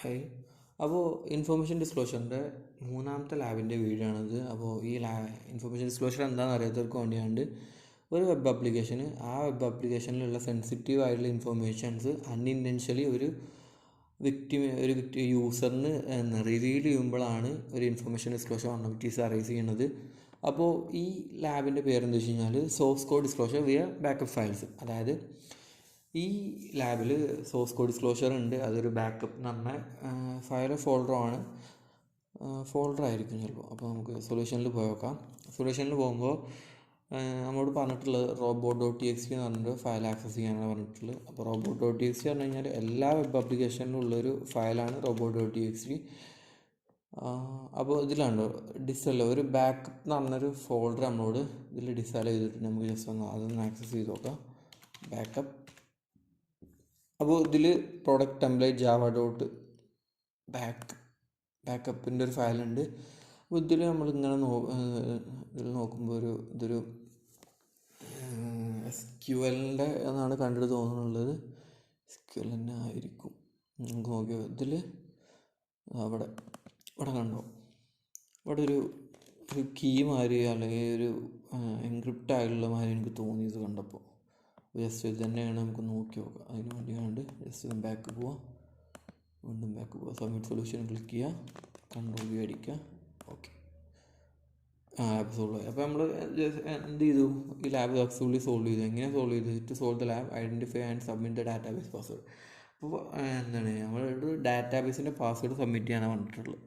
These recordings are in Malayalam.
ഹായ്. അപ്പോൾ ഇൻഫോർമേഷൻ ഡിസ്ക്ലോഷറിൻ്റെ മൂന്നാമത്തെ ലാബിൻ്റെ വീഡിയോ ആണിത്. അപ്പോൾ ഈ ഇൻഫോർമേഷൻ ഡിസ്ക്ലോഷർ എന്താണെന്ന് അറിയാത്തവർക്ക് വേണ്ടിയാണ്ട് ഒരു വെബ് ആപ്ലിക്കേഷന് ആ വെബ് ആപ്ലിക്കേഷനിലുള്ള സെൻസിറ്റീവ് ആയിട്ടുള്ള ഇൻഫോർമേഷൻസ് അൺഇൻറ്റൻഷ്യലി ഒരു യൂസറിന് റിവീൽ ചെയ്യുമ്പോഴാണ് ഒരു ഇൻഫോർമേഷൻ ഡിസ്ക്ലോഷർ വൾനറബിലിറ്റീസ് അറൈസ് ചെയ്യുന്നത്. അപ്പോൾ ഈ ലാബിൻ്റെ പേരെന്താ വെച്ച് കഴിഞ്ഞാൽ source code disclosure via backup files. അതായത് ഈ ലാബിൽ സോഴ്സ് കോഡ് ഡിസ്ക്ലോഷർ ഉണ്ട്, അതൊരു ബാക്കപ്പ് എന്ന് പറഞ്ഞാൽ ഫയൽ ഫോൾഡർ ആയിരിക്കും ചിലപ്പോൾ. അപ്പോൾ നമുക്ക് സൊല്യൂഷനിൽ പോയി നോക്കാം. സൊല്യൂഷനിൽ പോകുമ്പോൾ നമ്മളോട് പറഞ്ഞിട്ടുള്ളത് robot.txt എന്ന് പറഞ്ഞിട്ട് ഫയൽ ആക്സസ് ചെയ്യാനാണ് പറഞ്ഞിട്ടുള്ളത്. അപ്പോൾ robot.txt പറഞ്ഞു കഴിഞ്ഞാൽ എല്ലാ വെബ് ആപ്ലിക്കേഷനിലും ഉള്ളൊരു ഫയലാണ് robot.txt. അപ്പോൾ ഇതിലാണ്ടോ ഡിസല്ല ഒരു ബാക്കപ്പ് എന്ന് പറഞ്ഞൊരു ഫോൾഡർ നമ്മളോട് ഇതിൽ ഡിസൈഡ് ചെയ്തിട്ടുണ്ട്. നമുക്ക് ജസ്റ്റ് ഒന്ന് അതൊന്ന് ആക്സസ് ചെയ്ത് നോക്കാം. ബാക്കപ്പ്. അപ്പോൾ ഇതിൽ പ്രോഡക്റ്റ് ടെംപ്ലേറ്റ് ബാക്കപ്പിൻ്റെ ഒരു ഫയലുണ്ട്. അപ്പോൾ ഇതിൽ നമ്മളിങ്ങനെ ഇതിൽ നോക്കുമ്പോൾ ഇതൊരു SQL എന്നാണ് കണ്ടിട്ട് തോന്നുന്നുള്ളത്. SQL തന്നെ ആയിരിക്കും. നമുക്ക് നോക്കിയോ ഇതിൽ ഇവിടെ കണ്ടോ, ഇവിടെ ഒരു കീ മാതിരി അല്ലെങ്കിൽ ഒരു എൻക്രിപ്റ്റ് ആയിട്ടുള്ള മാതിരി എനിക്ക് തോന്നിയത് കണ്ടപ്പോൾ. ജസ്റ്റ് ഇത് തന്നെയാണ്, നമുക്ക് നോക്കി നോക്കാം. അതിന് വേണ്ടിയാണ്ട് ജസ്റ്റ് ബാക്ക് പോവാം, വീണ്ടും ബാക്ക് പോവാം, സബ്മിറ്റ് സൊല്യൂഷൻ ക്ലിക്ക് ചെയ്യുക, കൺട്രോൾ V അടിക്കുക. ഓക്കെ, ലാബ് സോൾവ് ആയി. അപ്പോൾ നമ്മൾ എന്ത് ചെയ്തു, ഈ ലാബ് സക്സസ്ഫുള്ളി സോൾവ് ചെയ്തു. എങ്ങനെ സോൾവ് ചെയ്തു? To solve the lab identify and submit the database password. അപ്പോൾ എന്താണ് നമ്മളൊരു ഡാറ്റാബേസിൻ്റെ പാസ്വേഡ് സബ്മിറ്റ് ചെയ്യാനാണ് പറഞ്ഞിട്ടുള്ളത്.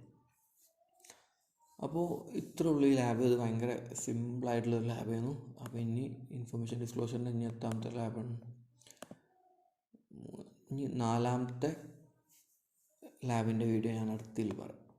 അപ്പോൾ ഇത്രയുള്ള ഈ ലാബ്, ഇത് ഭയങ്കര സിമ്പിളായിട്ടുള്ളൊരു ലാബായിരുന്നു. അപ്പോൾ ഇനി ഇൻഫർമേഷൻ ഡിസ്ക്ലോഷറിൻ്റെ ഇനി എട്ടാമത്തെ ലാബാണ്. ഇനി നാലാമത്തെ ലാബിൻ്റെ വീഡിയോ ഞാൻ അടുത്തതിൽ പറയാം.